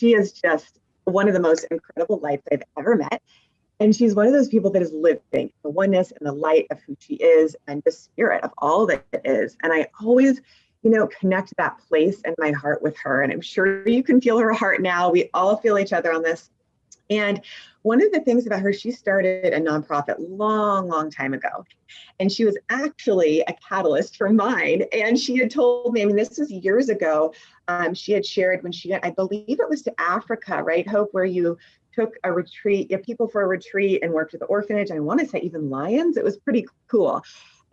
she is just one of the most incredible lights I've ever met. And she's one of those people that is living the oneness and the light of who she is and the spirit of all that it is. And I always, connect that place in my heart with her. And I'm sure you can feel her heart now. We all feel each other on this. And one of the things about her, she started a nonprofit long time ago. And she was actually a catalyst for mine. And she had told me, this was years ago, she had shared when she went, I believe it was to Africa, right, Hope, where you took a retreat, people for a retreat and worked with the orphanage. And I want to say even lions. It was pretty cool.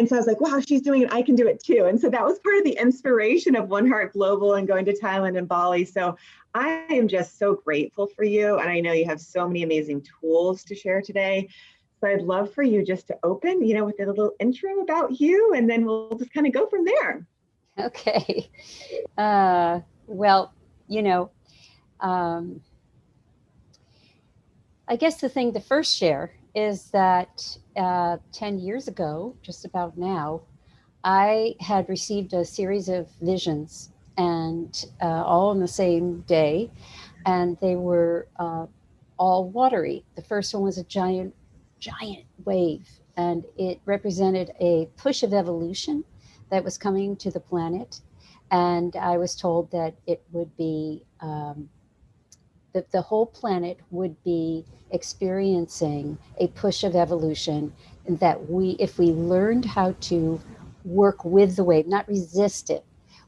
And so I was like, wow, she's doing it. I can do it too. And so that was part of the inspiration of One Heart Global and going to Thailand and Bali. So I am just so grateful for you. And I know you have so many amazing tools to share today. So I'd love for you just to open, with a little intro about you, and then we'll just kind of go from there. Okay. Well, I guess the first share is that 10 years ago, just about now, I had received a series of visions, and all on the same day, and they were all watery. The first one was a giant wave, and it represented a push of evolution that was coming to the planet. And I was told that it would be that the whole planet would be experiencing a push of evolution, and that if we learned how to work with the wave, not resist it,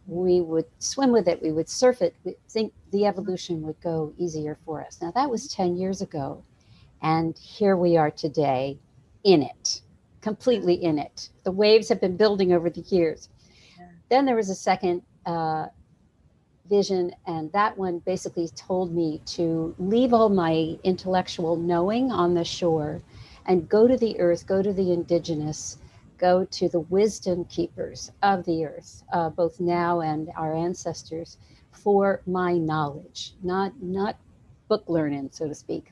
we would swim with it, we would surf it, we think the evolution would go easier for us. Now that was 10 years ago, and here we are today in it, completely in it. The waves have been building over the years. Then there was a second vision, and that one basically told me to leave all my intellectual knowing on the shore and go to the earth, go to the indigenous, go to the wisdom keepers of the earth, both now and our ancestors, for my knowledge, not book learning, so to speak.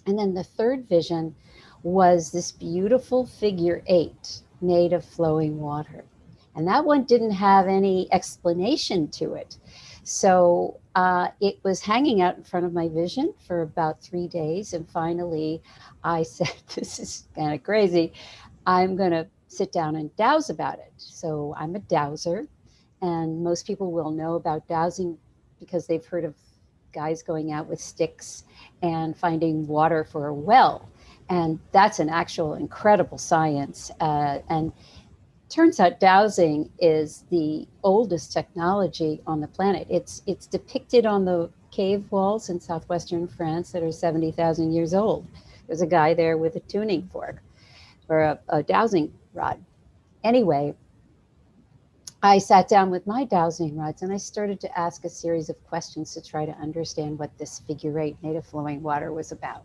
And then the third vision was this beautiful figure 8 made of flowing water. And that one didn't have any explanation to it. So it was hanging out in front of my vision for about 3 days. And finally, I said, this is kind of crazy. I'm going to sit down and dowse about it. So I'm a dowser. And most people will know about dowsing because they've heard of guys going out with sticks and finding water for a well. And that's an actual incredible science. And turns out dowsing is the oldest technology on the planet. It's depicted on the cave walls in southwestern France that are 70,000 years old. There's a guy there with a tuning fork or a dowsing rod. Anyway, I sat down with my dowsing rods and I started to ask a series of questions to try to understand what this figure 8 made of flowing water was about.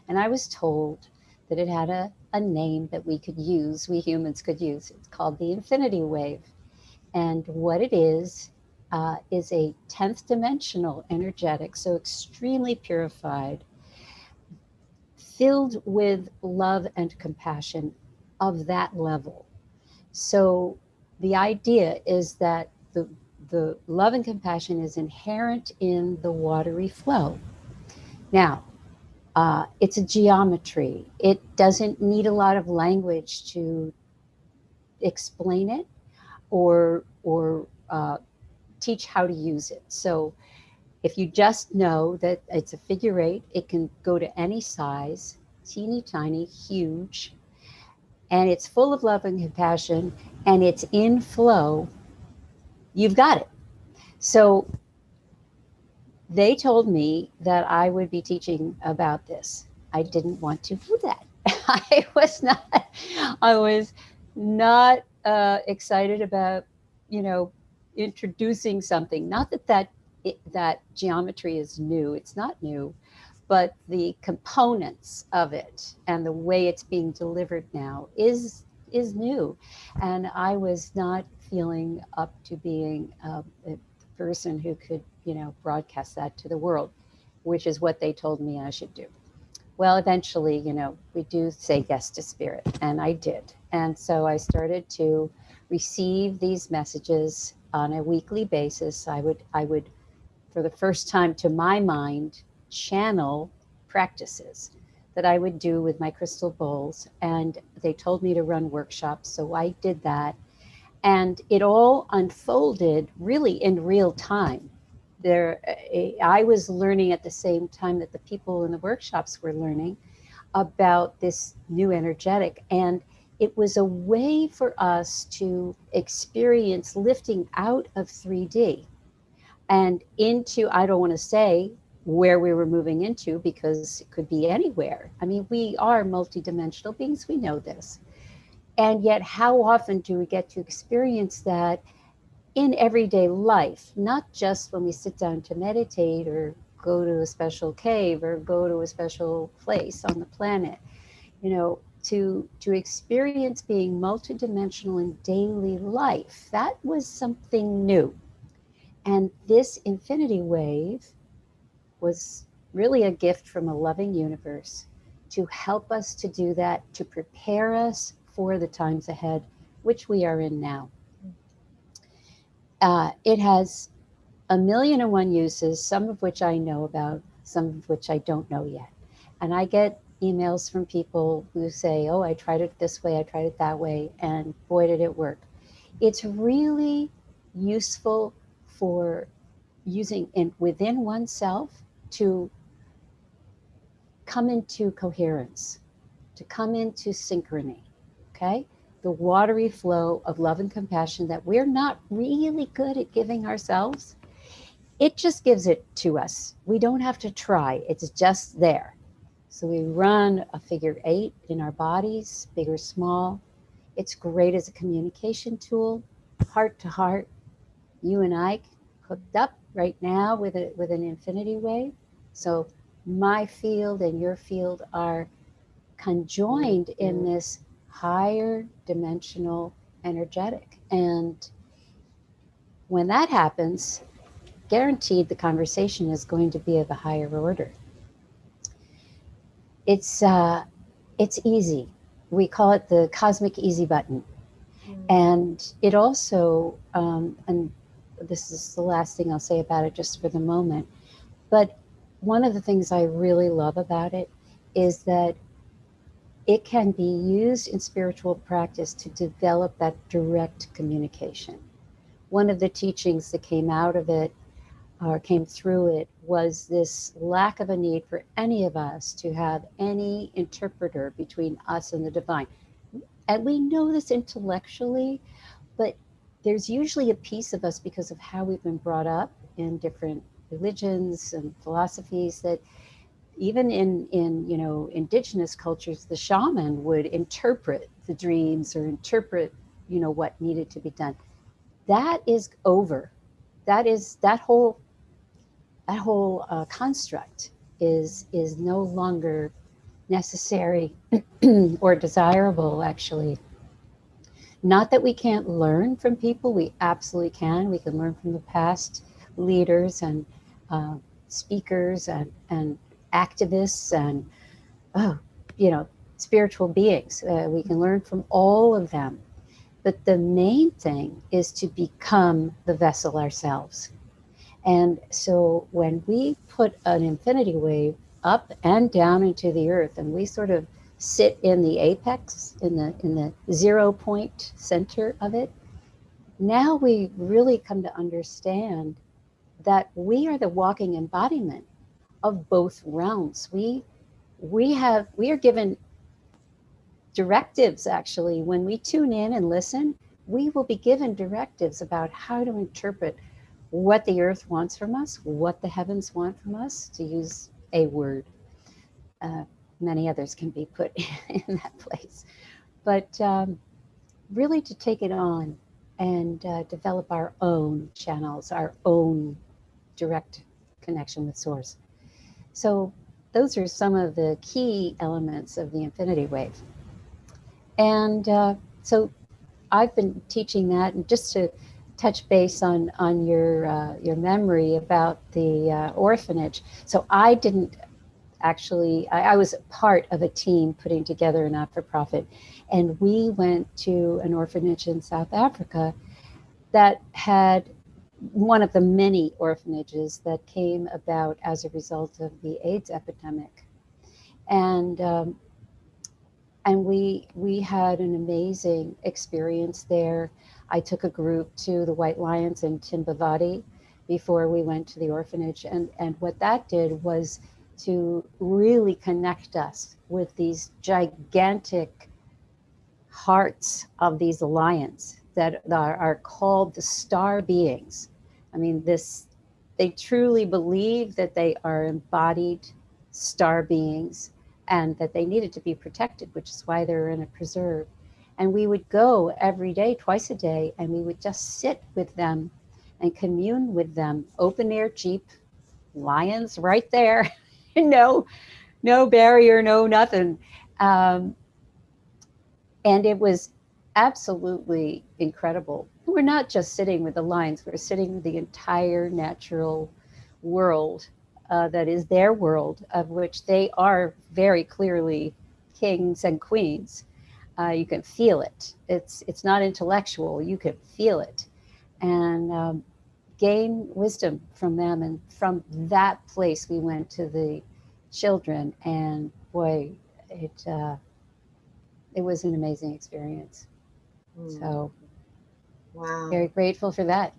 And I was told that it had a name that we could use, we humans could use. It's called the infinity wave. And what it is a 10th dimensional energetic, so extremely purified, filled with love and compassion of that level. So the idea is that the love and compassion is inherent in the watery flow. Now, it's a geometry. It doesn't need a lot of language to explain it or teach how to use it. So if you just know that it's a figure 8, it can go to any size, teeny tiny, huge, and it's full of love and compassion, and it's in flow, you've got it. So they told me that I would be teaching about this. I didn't want to do that. I was not excited about, introducing something. Not that geometry is new. It's not new, but the components of it and the way it's being delivered now is new. And I was not feeling up to being a person who could, broadcast that to the world, which is what they told me I should do. Well, eventually, we do say yes to spirit, and I did. And so I started to receive these messages on a weekly basis. I would for the first time to my mind, channel practices that I would do with my crystal bowls. And they told me to run workshops. So I did that. And it all unfolded really in real time. I was learning at the same time that the people in the workshops were learning about this new energetic. And it was a way for us to experience lifting out of 3D and into, I don't want to say where we were moving into because it could be anywhere. I mean, we are multidimensional beings, we know this. And yet, how often do we get to experience that in everyday life, not just when we sit down to meditate or go to a special cave or go to a special place on the planet, you know, to experience being multidimensional in daily life. That was something new. And this infinity wave was really a gift from a loving universe to help us to do that, to prepare us for the times ahead, which we are in now. It has 1,000,001 uses, some of which I know about, some of which I don't know yet. And I get emails from people who say, oh, I tried it this way, I tried it that way, and boy, did it work. It's really useful for using within oneself to come into coherence, to come into synchrony, okay? The watery flow of love and compassion that we're not really good at giving ourselves. It just gives it to us. We don't have to try, it's just there. So we run a figure 8 in our bodies, big or small. It's great as a communication tool, heart to heart. You and I hooked up right now with an infinity wave. So my field and your field are conjoined in this higher dimensional energetic. And when that happens, guaranteed the conversation is going to be of a higher order. It's easy. We call it the cosmic easy button. And it also, and this is the last thing I'll say about it just for the moment, but one of the things I really love about it is that it can be used in spiritual practice to develop that direct communication. One of the teachings that came out of it or came through it was this lack of a need for any of us to have any interpreter between us and the divine. And we know this intellectually, but there's usually a piece of us because of how we've been brought up in different religions and philosophies that even in you know, indigenous cultures, the shaman would interpret the dreams or interpret, you know, what needed to be done. That is over. That whole construct is no longer necessary or desirable, actually. Not that we can't learn from people, we absolutely can. We can learn from the past leaders and speakers and activists and, you know, spiritual beings. We can learn from all of them. But the main thing is to become the vessel ourselves. And so when we put an infinity wave up and down into the earth, and we sort of sit in the apex, in the 0 point center of it, now we really come to understand that we are the walking embodiment of both realms. We are given directives, actually. When we tune in and listen, we will be given directives about how to interpret what the earth wants from us, what the heavens want from us, to use a word. Many others can be put in that place. But really to take it on and develop our own channels, our own direct connection with Source. So those are some of the key elements of the infinity wave. And so I've been teaching that, and just to touch base on your memory about the orphanage. So I didn't actually, I was part of a team putting together a not-for-profit, and we went to an orphanage in South Africa that had one of the many orphanages that came about as a result of the AIDS epidemic. And we had an amazing experience there. I took a group to the White Lions in Timbavati before we went to the orphanage. And what that did was to really connect us with these gigantic hearts of these lions that are called the star beings. I mean, they truly believe that they are embodied star beings and that they needed to be protected, which is why they're in a preserve. And we would go every day, twice a day, and we would just sit with them and commune with them. Open air Jeep, lions right there, no barrier, no nothing. And it was absolutely incredible. We're not just sitting with the lions, we're sitting with the entire natural world that is their world, of which they are very clearly kings and queens. You can feel it. It's not intellectual, you can feel it. And gain wisdom from them. And from that place, we went to the children, and boy, it was an amazing experience. So, wow. Very grateful for that.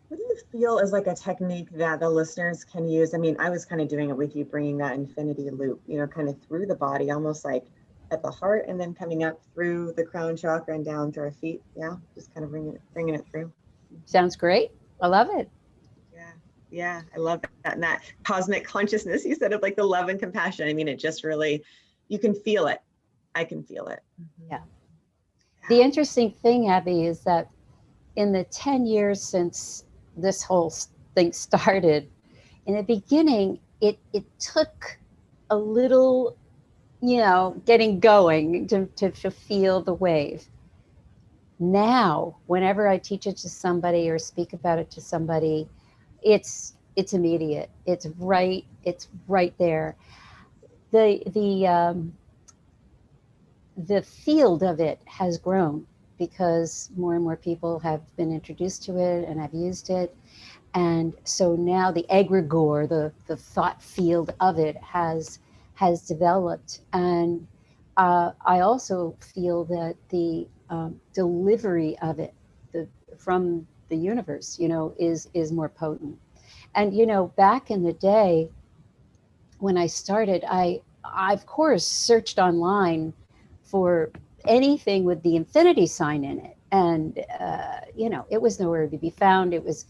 What do you feel is like a technique that the listeners can use? I mean, I was kind of doing it with you, bringing that infinity loop, kind of through the body, almost like at the heart, and then coming up through the crown chakra and down to our feet. Yeah, just kind of bringing it through. Sounds great. I love it. Yeah, I love that. And that cosmic consciousness, you said, of like the love and compassion. I mean, it just really, you can feel it. I can feel it. Yeah. The interesting thing, Abby, is that in the 10 years since this whole thing started, in the beginning, it took a little, getting going to feel the wave. Now, whenever I teach it to somebody or speak about it to somebody, it's immediate. It's right there. The field of it has grown because more and more people have been introduced to it and have used it. And so now the egregore, the thought field of it has developed. And I also feel that the delivery of it from the universe, is more potent. And, back in the day when I started, I of course searched online for anything with the infinity sign in it. And, it was nowhere to be found. It was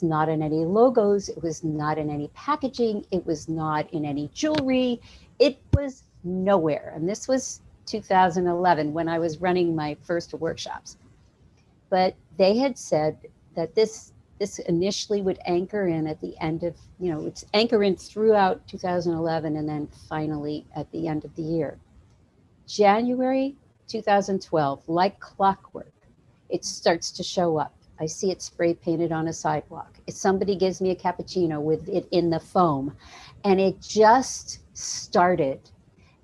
not in any logos. It was not in any packaging. It was not in any jewelry. It was nowhere. And this was 2011 when I was running my first workshops. But they had said that this initially would anchor in at the end of, it's anchor in throughout 2011 and then finally at the end of the year. January 2012, like clockwork, it starts to show up. I see it spray painted on a sidewalk. If somebody gives me a cappuccino with it in the foam, and it just started.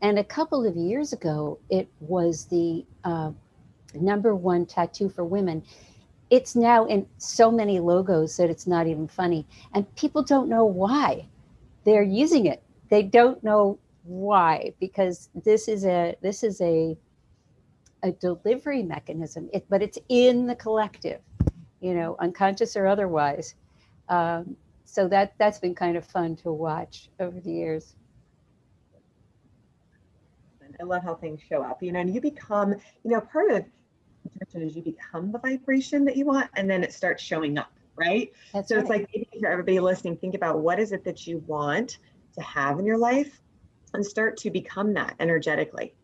And a couple of years ago, it was the #1 tattoo for women. It's now in so many logos that it's not even funny. And people don't know why they're using it. They don't know why, because this is a delivery mechanism, but it's in the collective, unconscious or otherwise. So that's been kind of fun to watch over the years. I love how things show up, and you become, part of intention is you become the vibration that you want, and then it starts showing up, right? That's so right. It's like, maybe for everybody listening, think about what is it that you want to have in your life and start to become that energetically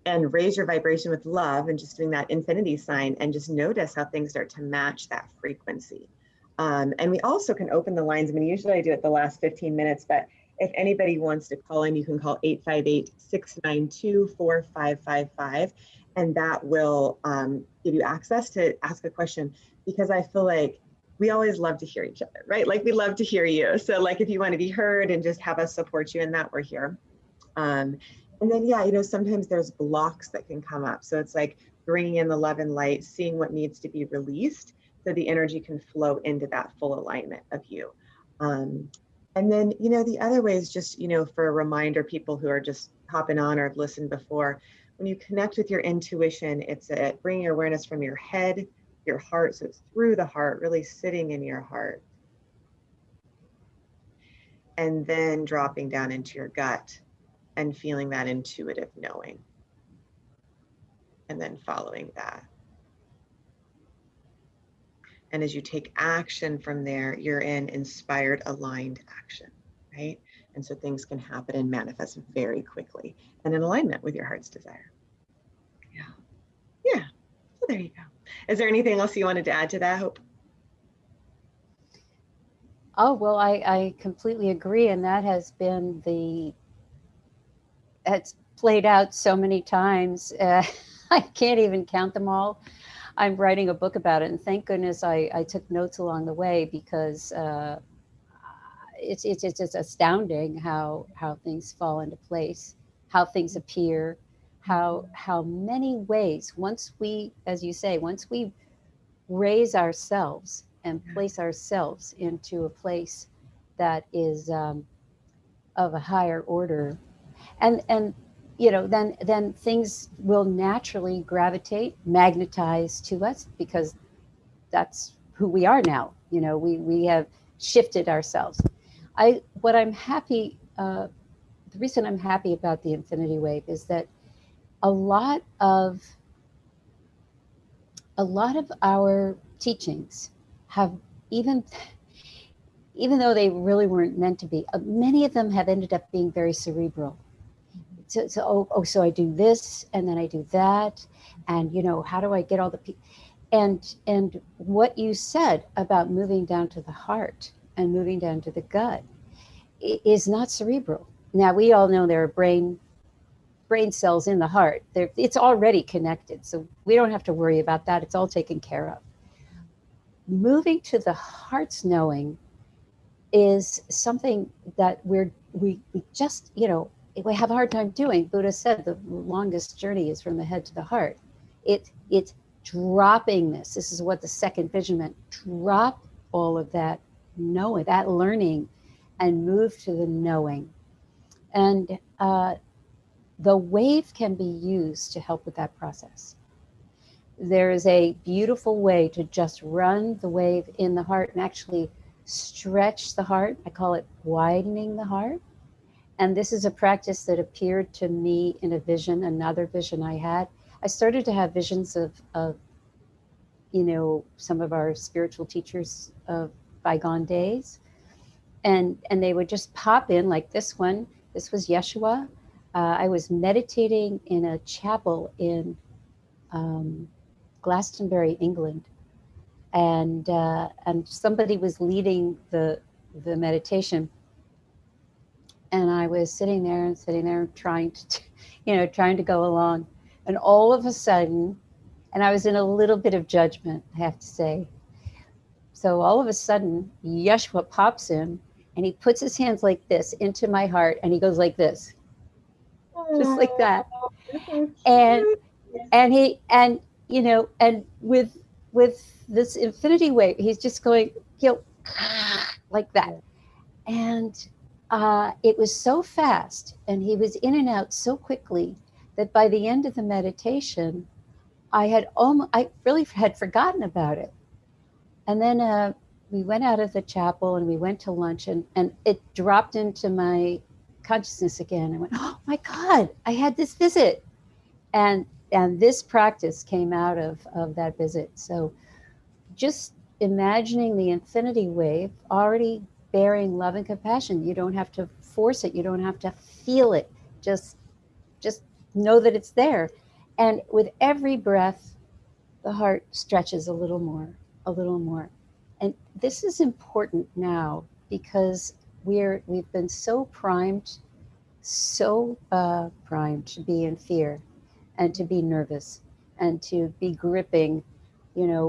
and raise your vibration with love and just doing that infinity sign and just notice how things start to match that frequency. And we also can open the lines. I mean, usually I do it the last 15 minutes, but if anybody wants to call in, you can call 858-692-4555. And that will give you access to ask a question, because I feel like we always love to hear each other, right? Like, we love to hear you. So like, if you want to be heard and just have us support you in that, we're here. And then, sometimes there's blocks that can come up. So it's like bringing in the love and light, seeing what needs to be released so the energy can flow into that full alignment of you. And then, the other way is just, for a reminder, people who are just hopping on or have listened before, when you connect with your intuition, it's bringing your awareness from your head, your heart. So it's through the heart, really sitting in your heart. And then dropping down into your gut and feeling that intuitive knowing. And then following that. And as you take action from there, you're in inspired, aligned action, right? And so things can happen and manifest very quickly and in alignment with your heart's desire. Yeah. Yeah. So there you go. Is there anything else you wanted to add to that, Hope? Oh, well, I completely agree. And that has been it's played out so many times. I can't even count them all. I'm writing a book about it, and thank goodness I took notes along the way, because it's just astounding how things fall into place, how things appear, how many ways, once we, as you say, once we raise ourselves and place ourselves into a place that is of a higher order, and then things will naturally gravitate, magnetize to us, because that's who we are now. We have shifted ourselves. What I'm happy, the reason I'm happy about the infinity wave is that a lot of our teachings have, even though they really weren't meant to be, many of them have ended up being very cerebral. So I do this, and then I do that, and how do I get all the people? And what you said about moving down to the heart and moving down to the gut is not cerebral. Now, we all know there are brain cells in the heart. It's already connected, so we don't have to worry about that. It's all taken care of. Moving to the heart's knowing is something that we just, we have a hard time doing. Buddha said the longest journey is from the head to the heart. It's dropping this. This is what the second vision meant. Drop all of that knowing, that learning, and move to the knowing. And the wave can be used to help with that process. There is a beautiful way to just run the wave in the heart and actually stretch the heart. I call it widening the heart. And this is a practice that appeared to me in a vision, another vision I had. I started to have visions of some of our spiritual teachers of bygone days. And they would just pop in, like this one. This was Yeshua. I was meditating in a chapel in Glastonbury, England. And somebody was leading the meditation. And I was sitting there trying to go along. And all of a sudden, and I was in a little bit of judgment, I have to say. So all of a sudden, Yeshua pops in, and he puts his hands like this into my heart, and he goes like this, just like that. And with this infinity wave, he's just going, like that. And it was so fast, and he was in and out so quickly that by the end of the meditation, I really had forgotten about it. And then we went out of the chapel and we went to lunch, and it dropped into my consciousness again. I went, oh my God, I had this visit. And this practice came out of that visit. So just imagining the infinity wave already bearing love and compassion. You don't have to force it. You don't have to feel it. Just know that it's there. And with every breath, the heart stretches a little more. And this is important now, because we've been so primed to be in fear and to be nervous and to be gripping,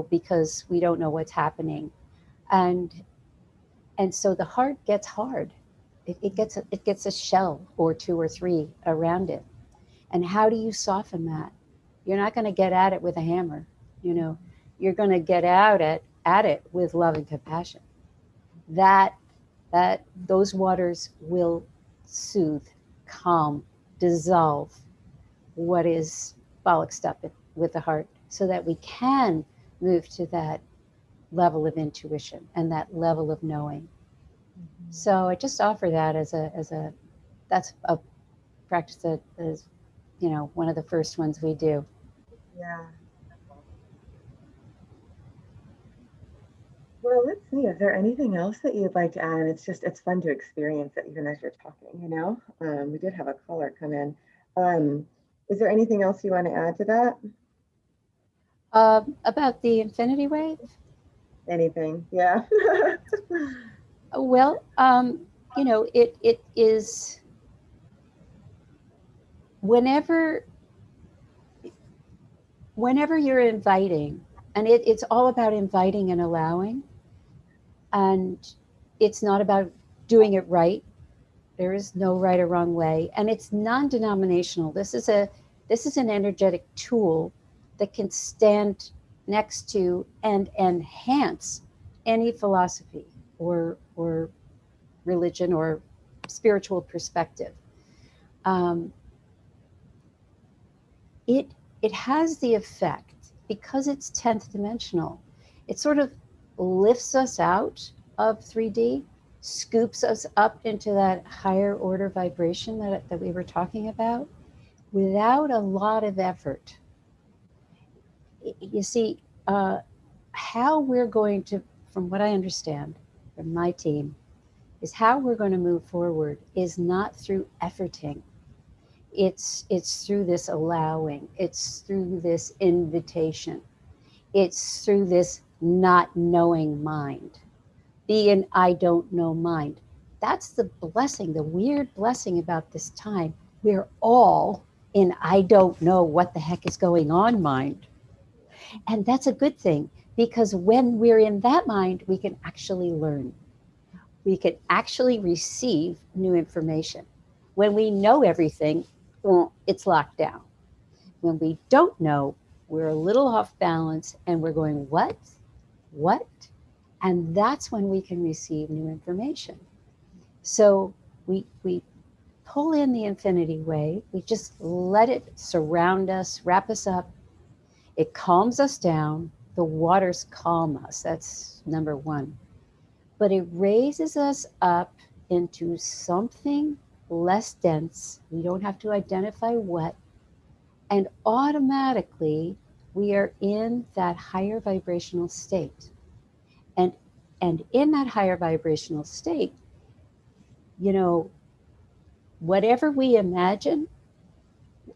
because we don't know what's happening. And so the heart gets hard. It gets a shell or two or three around it. And how do you soften that? You're not going to get at it with a hammer. You're going to get at at it with love and compassion, that those waters will soothe, calm, dissolve what is bollocksed up with the heart, so that we can move to that level of intuition and that level of knowing. So I just offer that as a that's a practice that is, you know, one of the first ones we do. Yeah. Well, let's see. Is there anything else that you'd like to add? It's fun to experience it even as you're talking, you know? We did have a caller come in. Is there anything else you want to add to that? About the infinity wave? Anything? Yeah. Well, you know, it is whenever you're inviting, and it's all about inviting and allowing, and it's not about doing it right. There is no right or wrong way, and it's non-denominational. This is an energetic tool that can stand next to and enhance any philosophy or religion or spiritual perspective. Um, it has the effect, because it's 10th dimensional, it sort of lifts us out of 3D, scoops us up into that higher order vibration that we were talking about without a lot of effort. You see, how we're going to, from what I understand from my team, is how we're going to move forward is not through efforting. It's through this allowing. It's through this invitation. It's through this not knowing mind. Be an I don't know mind. That's the blessing, the weird blessing about this time. We're all in I don't know what the heck is going on mind. And that's a good thing, because when we're in that mind, we can actually learn. We can actually receive new information. When we know everything, well, it's locked down. When we don't know, we're a little off balance and we're going, what? What? And that's when we can receive new information. So we pull in the infinity wave, we just let it surround us, wrap us up. It calms us down. The waters calm us. That's number one. But it raises us up into something less dense. We don't have to identify what. And automatically, we are in that higher vibrational state. And in that higher vibrational state, you know, whatever we imagine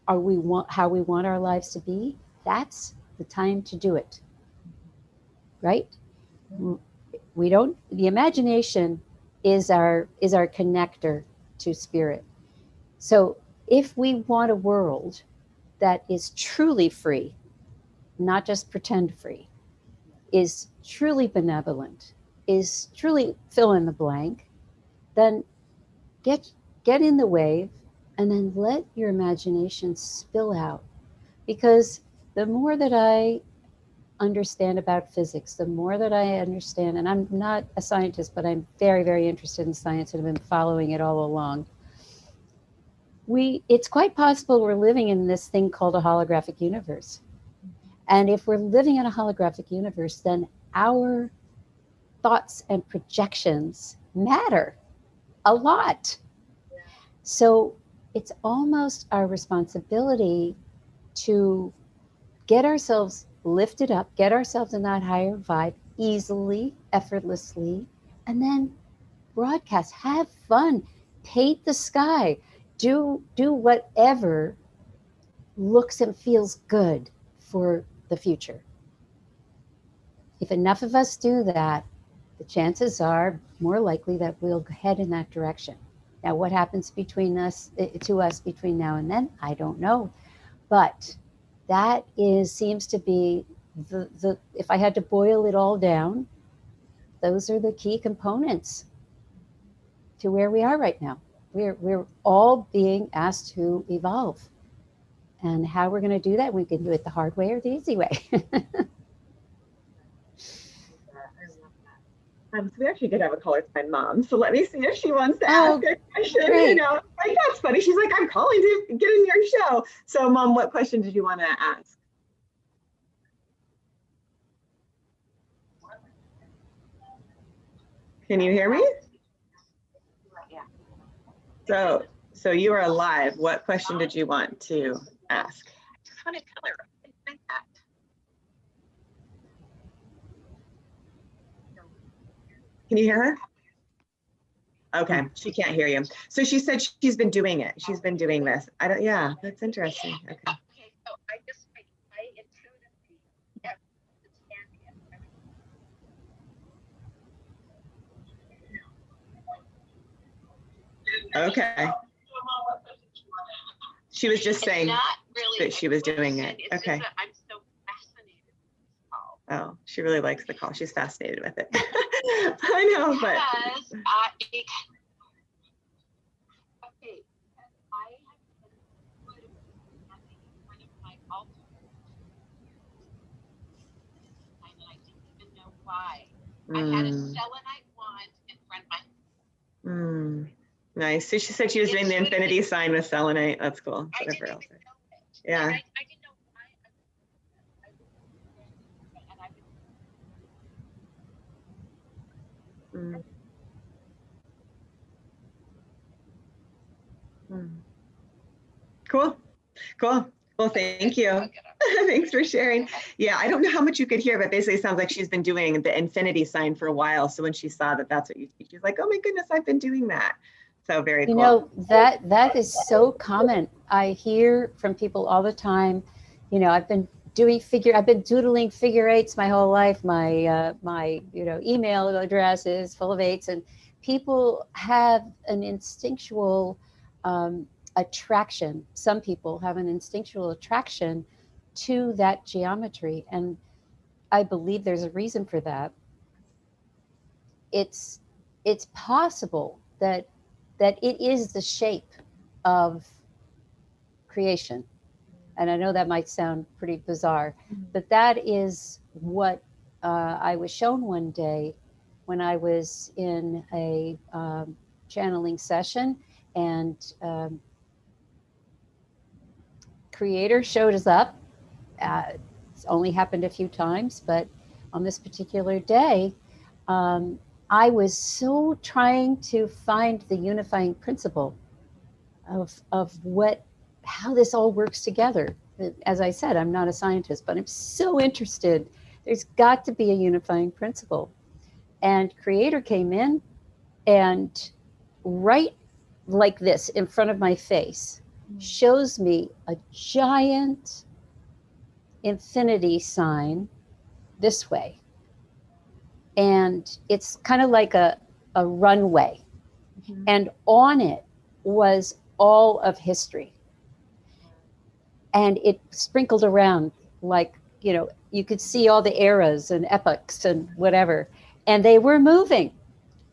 or how we want our lives to be, that's the time to do it. Right? We don't, the imagination is our connector to spirit. So if we want a world that is truly free, not just pretend free, is truly benevolent, is truly fill in the blank, then get in the wave and then let your imagination spill out. Because the more that I understand about physics, the more that I understand, and I'm not a scientist, but I'm very, very interested in science and have been following it all along. It's quite possible we're living in this thing called a holographic universe. And if we're living in a holographic universe, then our thoughts and projections matter a lot. So it's almost our responsibility to get ourselves lifted up, get ourselves in that higher vibe easily, effortlessly, and then broadcast, have fun, paint the sky, do whatever looks and feels good for the future. If enough of us do that, the chances are more likely that we'll head in that direction. Now, what happens between us between now and then, I don't know. But that seems to be the if I had to boil it all down, those are the key components to where we are right now. We're all being asked to evolve. And how we're going to do that, we can do it the hard way or the easy way. So we actually did have a caller, it's my mom. So let me see if she wants to Oh, ask a question. great. You know, like that's funny. She's like, I'm calling to get in your show. So, Mom, what question did you want to ask? Can you hear me? So you are live. What question did you want to ask? I just want to tell her. Can you hear her? Okay, she can't hear you. So she said she's been doing it. She's been doing this. I don't, yeah, that's interesting. Okay. Okay, so I intuitively get the Okay. She was just saying really that she was doing it. It's Okay. I'm so fascinated with this call. Oh, she really likes the call. She's fascinated with it. I know, but. Because okay, I have been one of my altars, and I didn't even know why. I had a selenite wand in front of my. Nice. So she said she was doing the infinity sign with selenite. That's cool. I didn't even know it. Yeah. I didn't know why. Cool. Well, thank you. Thanks for sharing. Yeah, I don't know how much you could hear, but basically it sounds like she's been doing the infinity sign for a while. So when she saw that that's what you teach, she's like, oh my goodness, I've been doing that. So very cool. You know, that is so common. I hear from people all the time, you know, I've been doodling figure eights my whole life. My email address is full of eights, and people have an instinctual attraction. Some people have an instinctual attraction to that geometry, and I believe there's a reason for that. It's possible that it is the shape of creation. And I know that might sound pretty bizarre, but that is what I was shown one day when I was in a channeling session, and Creator showed us up. It's only happened a few times, but on this particular day, I was so trying to find the unifying principle of how this all works together. As I said, I'm not a scientist, but I'm so interested. There's got to be a unifying principle. And Creator came in, and right like this in front of my face shows me a giant infinity sign this way. And it's kind of like a runway. And on it was all of history. And it sprinkled around like, you know, you could see all the eras and epochs and whatever. And they were moving.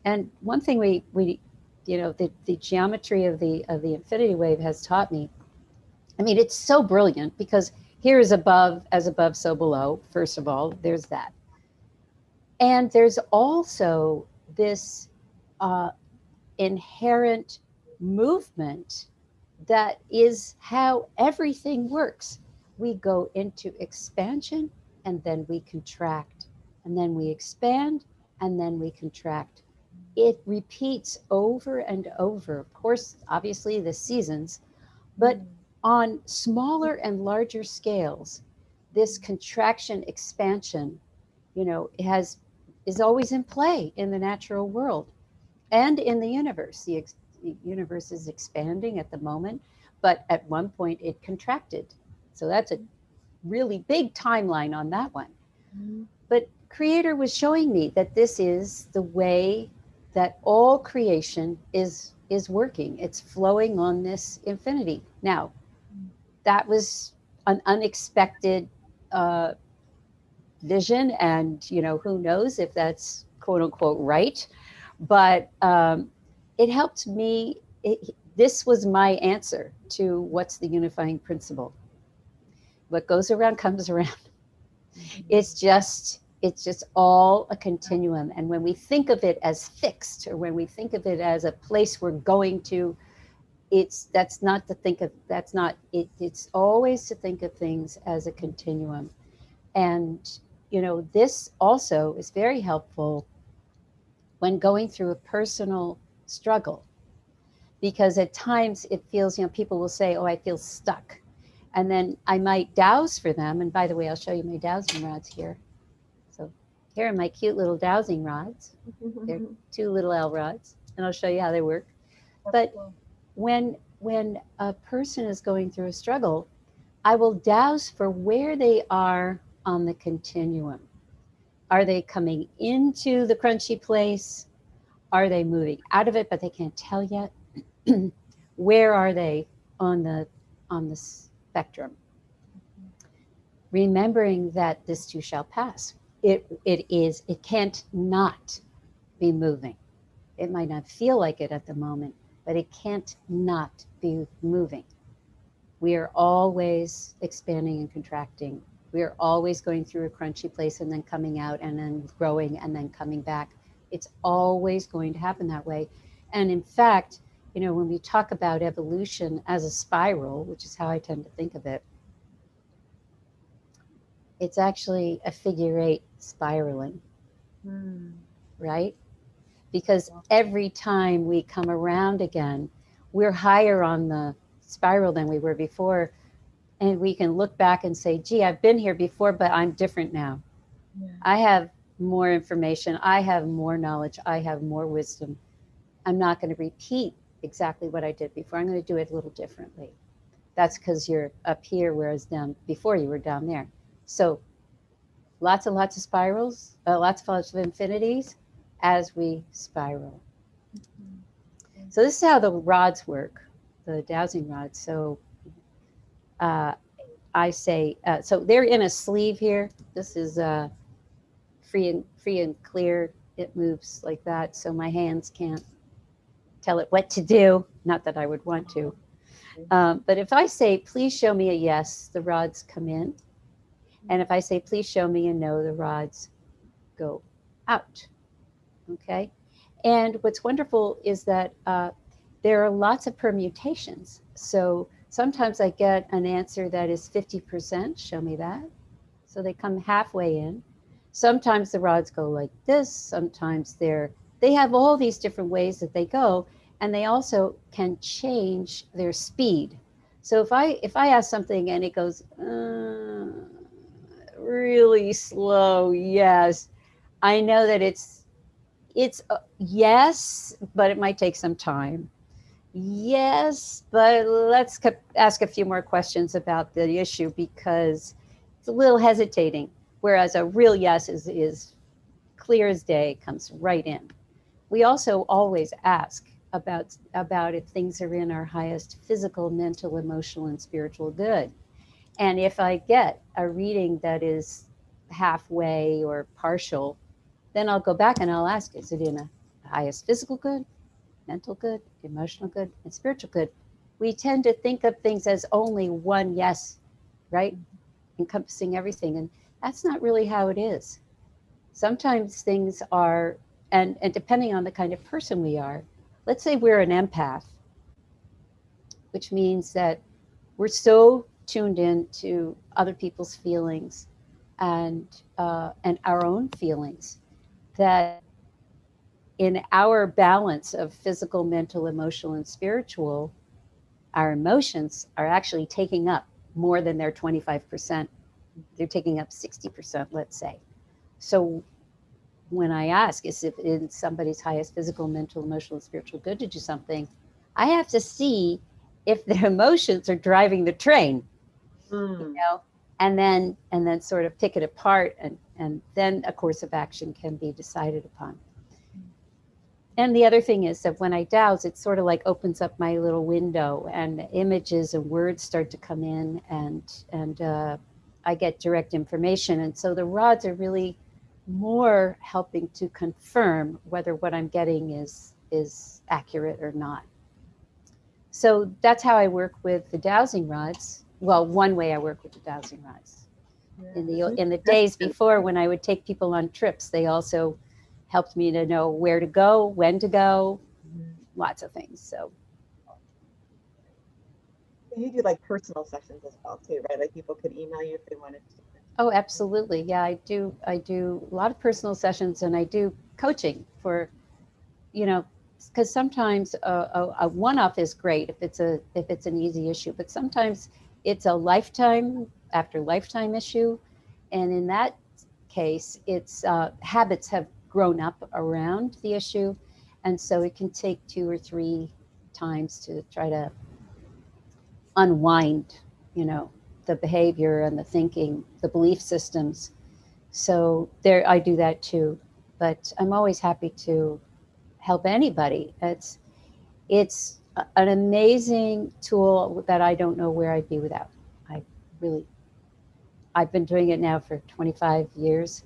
And one thing we you know, the geometry of the infinity wave has taught me. I mean, it's so brilliant because here is above, as above, so below. First of all, there's that. And there's also this inherent movement that is how everything works. We go into expansion, and then we contract, and then we expand, and then we contract. It repeats over and over. Of course, obviously the seasons, but on smaller and larger scales, this contraction expansion, you know, is always in play in the natural world and in the universe. The universe is expanding at the moment, but at one point it contracted. So that's a really big timeline on that one. But Creator was showing me that this is the way that all creation is working. It's flowing on this infinity. Now, that was an unexpected vision, and you know, who knows if that's quote unquote right, but it helped me. This was my answer to what's the unifying principle. What goes around comes around. It's just It's just all a continuum. And when we think of it as fixed, or when we think of it as a place we're going to, that's not to think of, that's not it. It's always to think of things as a continuum. And, you know, this also is very helpful when going through a personal struggle, because at times it feels, you know, people will say, oh, I feel stuck. And then I might dowse for them. And by the way, I'll show you my dowsing rods here. So here are my cute little dowsing rods. They're 2 little L rods, and I'll show you how they work. But when a person is going through a struggle, I will dowse for where they are on the continuum. Are they coming into the crunchy place? Are they moving out of it, but they can't tell yet? Where are they on the spectrum? Remembering that this too shall pass. It can't not be moving. It might not feel like it at the moment, but it can't not be moving. We are always expanding and contracting. We are always going through a crunchy place and then coming out and then growing and then coming back. It's always going to happen that way. And in fact, you know, when we talk about evolution as a spiral, which is how I tend to think of it, it's actually a figure-8 spiraling, right? Because every time we come around again, we're higher on the spiral than we were before. And we can look back and say, gee, I've been here before, but I'm different now. Yeah. I have more information. I have more knowledge. I have more wisdom. I'm not going to repeat exactly what I did before. I'm going to do it a little differently. That's because you're up here, whereas down before you were down there. So lots and lots of spirals, lots of infinities as we spiral. So this is how the rods work, the dowsing rods. So I say, so they're in a sleeve here. This is free and clear. It moves like that, so my hands can't tell it what to do. Not that I would want to. But if I say, please show me a yes, the rods come in. And if I say, please show me a no, the rods go out. Okay? And what's wonderful is that there are lots of permutations. So sometimes I get an answer that is 50%, show me that. So they come halfway in. Sometimes the rods go like this. Sometimes they have all these different ways that they go, and they also can change their speed. So if I ask something and it goes really slow, yes, I know that it's yes, but it might take some time. Yes, but let's ask a few more questions about the issue because it's a little hesitating. Whereas a real yes is clear as day, comes right in. We also always ask about if things are in our highest physical, mental, emotional, and spiritual good. And if I get a reading that is halfway or partial, then I'll go back and I'll ask, is it in a highest physical good, mental good, emotional good, and spiritual good? We tend to think of things as only one yes, right? Encompassing everything. And that's not really how it is. Sometimes things are, and depending on the kind of person we are, let's say we're an empath, which means that we're so tuned in to other people's feelings and our own feelings that in our balance of physical, mental, emotional, and spiritual, our emotions are actually taking up more than their 25%. They're taking up 60%, let's say. So when I ask, is it in somebody's highest physical, mental, emotional, and spiritual good to do something, I have to see if their emotions are driving the train, you know, and then sort of pick it apart, and then a course of action can be decided upon. And the other thing is that when I dowse, it sort of like opens up my little window, and images and words start to come in, and I get direct information. And so the rods are really more helping to confirm whether what I'm getting is accurate or not. So that's how I work with the dowsing rods. Well, one way I work with the dowsing rods. In the days before, when I would take people on trips, they also helped me to know where to go, when to go, lots of things. So you do like personal sessions as well too, right? Like people could email you if they wanted to. oh, absolutely. Yeah, I do a lot of personal sessions, and I do coaching for, because sometimes a one-off is great if it's an easy issue, but sometimes it's a lifetime after lifetime issue, and in that case, it's habits have grown up around the issue, and so it can take 2 or 3 times to try to unwind, the behavior and the thinking, the belief systems. So there, I do that too, but I'm always happy to help anybody. It's an amazing tool that I don't know where I'd be without. I really, I've been doing it now for 25 years,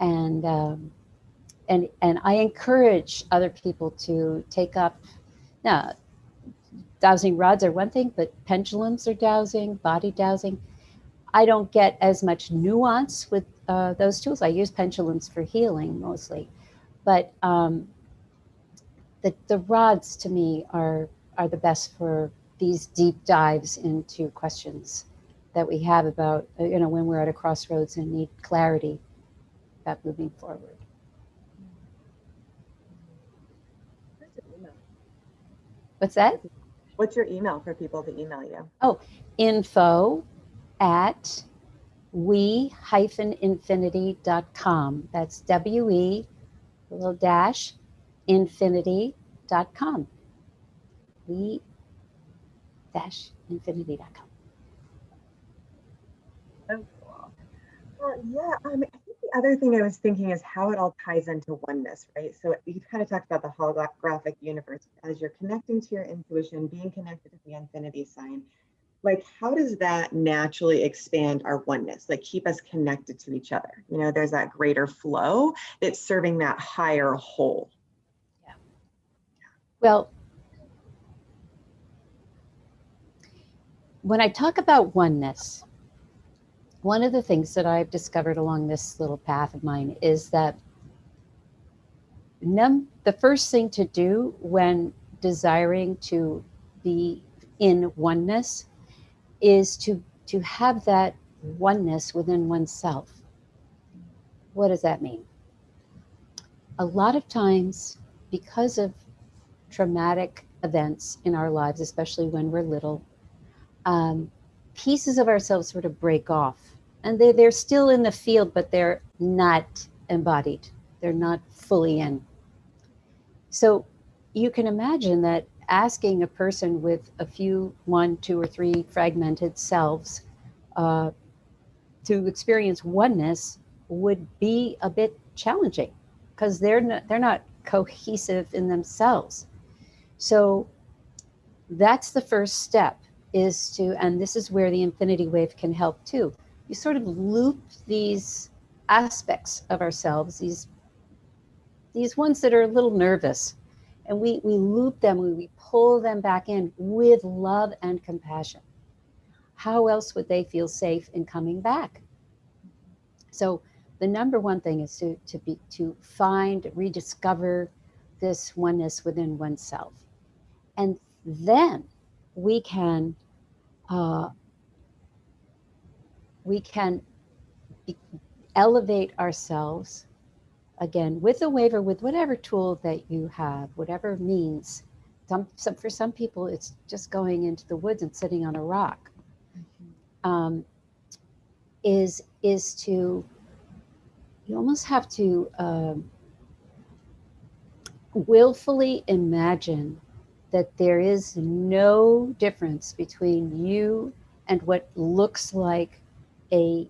and I encourage other people to take up. Now, dowsing rods are one thing, but pendulums are dowsing, body dowsing. I don't get as much nuance with those tools. I use pendulums for healing mostly, but the rods to me are the best for these deep dives into questions that we have about, when we're at a crossroads and need clarity about moving forward. What's that? What's your email for people to email you? Oh, info@we-infinity.com. That's WE, little dash, infinity.com. We-infinity.com. So cool. Well, yeah, I think the other thing I was thinking is how it all ties into oneness, right? So you kind of talked about the holographic universe as you're connecting to your intuition, being connected to the infinity sign. Like, how does that naturally expand our oneness, like keep us connected to each other? There's that greater flow that's serving that higher whole. Yeah. Well, when I talk about oneness, one of the things that I've discovered along this little path of mine is that the first thing to do when desiring to be in oneness is to have that oneness within oneself. What does that mean? A lot of times, because of traumatic events in our lives, especially when we're little, pieces of ourselves sort of break off, and they're still in the field, but they're not embodied. They're not fully in. So you can imagine that asking a person with a few, 1, 2, or 3 fragmented selves to experience oneness would be a bit challenging because they're not cohesive in themselves. So that's the first step, is to, and this is where the infinity wave can help too. You sort of loop these aspects of ourselves, these ones that are a little nervous, and we loop them, we pull them back in with love and compassion. How else would they feel safe in coming back? So the number one thing is to find, rediscover this oneness within oneself. And then we can elevate ourselves again with a wave or with whatever tool that you have, whatever means. For some people, it's just going into the woods and sitting on a rock. Is to, you almost have to willfully imagine that there is no difference between you and what looks like a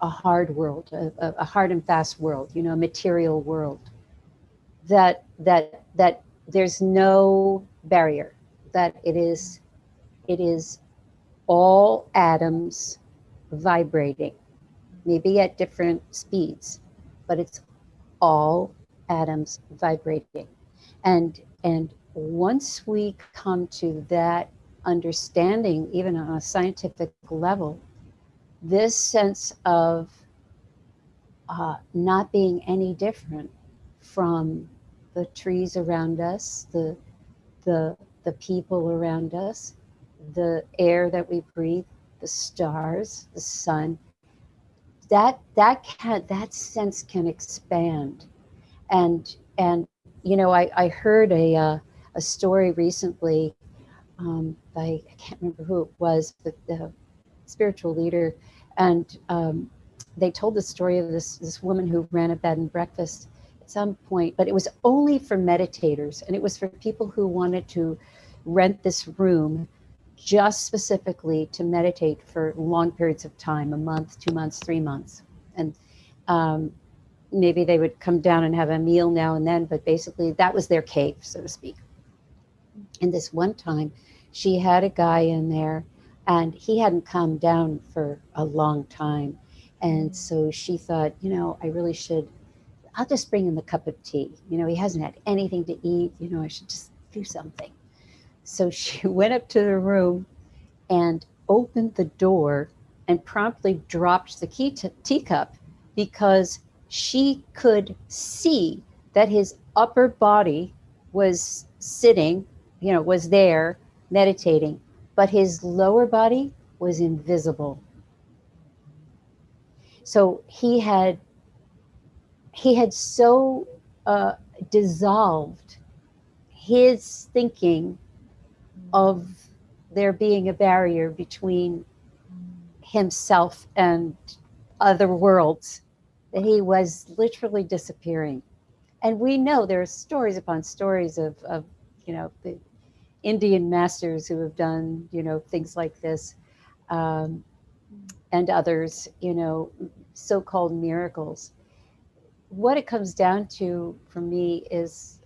hard world, a hard and fast world, a material world. That there's no barrier. That it is all atoms vibrating, maybe at different speeds, but it's all atoms vibrating. And once we come to that understanding, even on a scientific level, this sense of not being any different from the trees around us, the people around us, the air that we breathe, the stars, the sun, that sense can expand. And you know, I heard a story recently by, I can't remember who it was, but the spiritual leader, and they told the story of this woman who ran a bed and breakfast at some point, but it was only for meditators, and it was for people who wanted to rent this room just specifically to meditate for long periods of time, a month, 2 months, 3 months. And maybe they would come down and have a meal now and then, but basically that was their cave, so to speak. And this one time she had a guy in there, and he hadn't come down for a long time. And so she thought, you know, I really should, I'll just bring him a cup of tea. You know, he hasn't had anything to eat. You know, I should just do something. So she went up to the room and opened the door and promptly dropped the teacup, because she could see that his upper body was sitting, you know, was there meditating, but his lower body was invisible. So he had so dissolved his thinking of there being a barrier between himself and other worlds that he was literally disappearing. And we know there are stories upon stories of you know, the Indian masters who have done, you know, things like this, and others, you know, so-called miracles. What it comes down to for me is,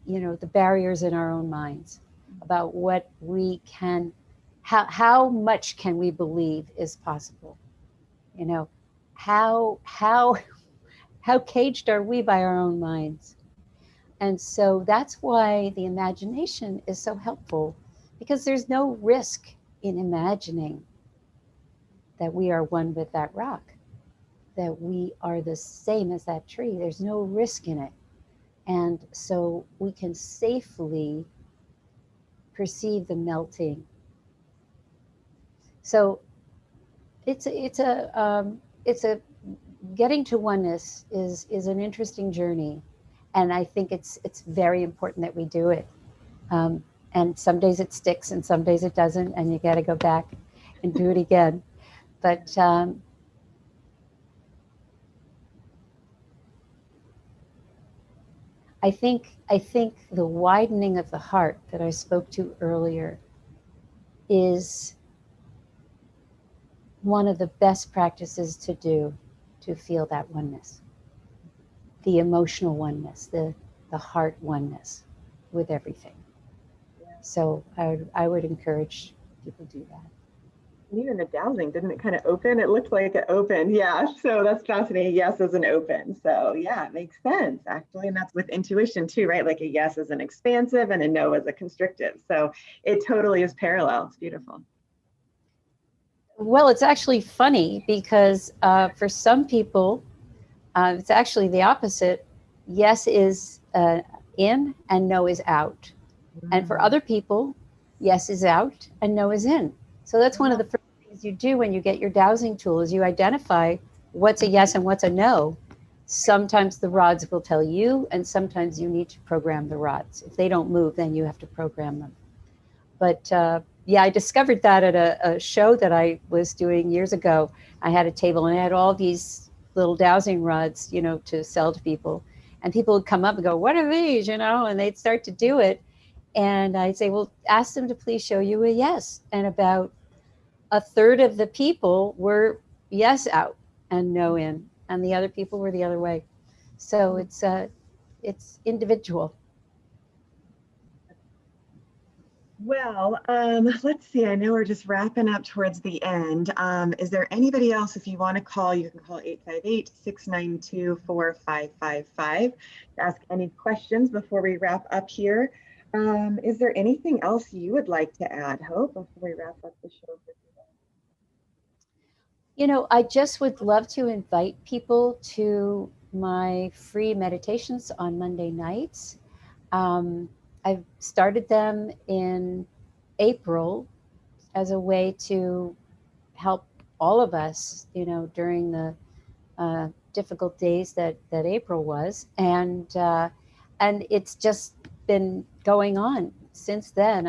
you know, the barriers in our own minds about what we can, how much can we believe is possible? You know, how caged are we by our own minds? And so that's why the imagination is so helpful, because there's no risk in imagining that we are one with that rock, that we are the same as that tree. There's no risk in it. And so we can safely perceive the melting. So it's a getting to oneness is an interesting journey, and I think it's very important that we do it. And some days it sticks, and some days it doesn't, and you got to go back and do it again. But I think the widening of the heart that I spoke to earlier is one of the best practices to do to feel that oneness, the emotional oneness, the heart oneness with everything. So I would encourage people to do that. And even the dowsing, didn't it kind of open? It looked like it opened. Yeah. So that's fascinating. Yes as an open. So yeah, it makes sense actually. And that's with intuition too, right? Like a yes is an expansive and a no is a constrictive. So it totally is parallel. It's beautiful. Well, it's actually funny because for some people, it's actually the opposite. Yes is in and no is out. And for other people, yes is out and no is in. So that's one of the first things you do when you get your dowsing tool, is you identify what's a yes and what's a no. Sometimes the rods will tell you, and sometimes you need to program the rods. If they don't move, then you have to program them. But yeah, I discovered that at a show that I was doing years ago. I had a table and I had all these little dowsing rods, you know, to sell to people. And people would come up and go, "What are these?" You know, and they'd start to do it. And I'd say, "Well, ask them to please show you a yes." And about a third of the people were yes out and no in, and the other people were the other way. So it's individual. Well, let's see. I know we're just wrapping up towards the end. Is there anybody else, if you want to call, you can call 858-692-4555 to ask any questions before we wrap up here. Is there anything else you would like to add, Hope, before we wrap up the show for today? You know, I just would love to invite people to my free meditations on Monday nights. Um, I've started them in April as a way to help all of us, you know, during the difficult days that April was, and it's just been going on since then.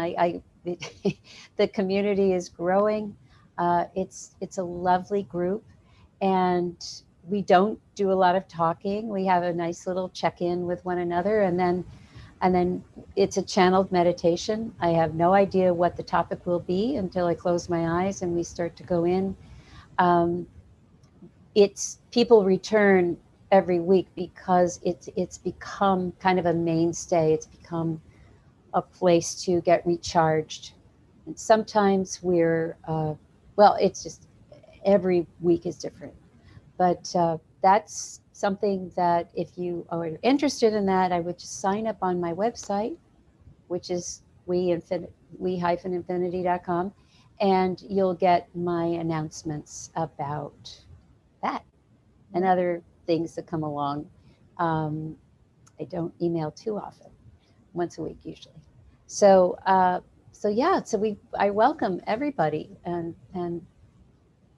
The community is growing. It's a lovely group, and we don't do a lot of talking. We have a nice little check-in with one another, and then it's a channeled meditation. I have no idea what the topic will be until I close my eyes and we start to go in. Um, it's people return every week because it's become kind of a mainstay. It's become a place to get recharged. And sometimes well, it's just every week is different. But that's something that if you are interested in that, I would just sign up on my website, which is we-infinity.com, and you'll get my announcements about that and other things that come along. I don't email too often, once a week usually. So, I welcome everybody, and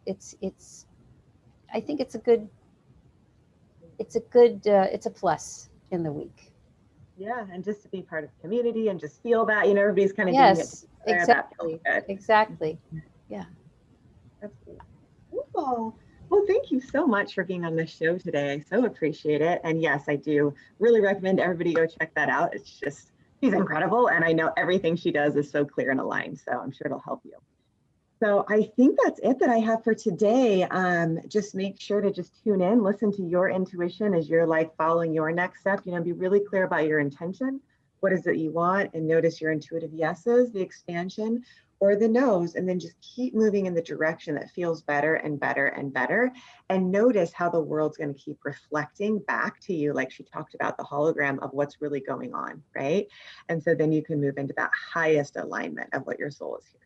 it's I think it's a plus in the week. Yeah, and just to be part of the community and just feel that, everybody's kind of doing it Yes, together. exactly, That feels good. exactly. Yeah. That's cool. Well, thank you so much for being on the show today. I so appreciate it. And yes, I do really recommend everybody go check that out. She's incredible. And I know everything she does is so clear and aligned. So I'm sure it'll help you. So I think that's it that I have for today. Just make sure to just tune in, listen to your intuition as you're like following your next step. Be really clear about your intention. What is it you want? And notice your intuitive yeses, the expansion, or the no's, and then just keep moving in the direction that feels better and better and better. And notice how the world's going to keep reflecting back to you, like she talked about the hologram of what's really going on, right? And so then you can move into that highest alignment of what your soul is here.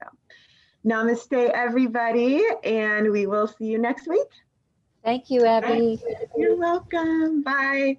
So, namaste, everybody, and we will see you next week. Thank you, Abby. You're welcome. Bye.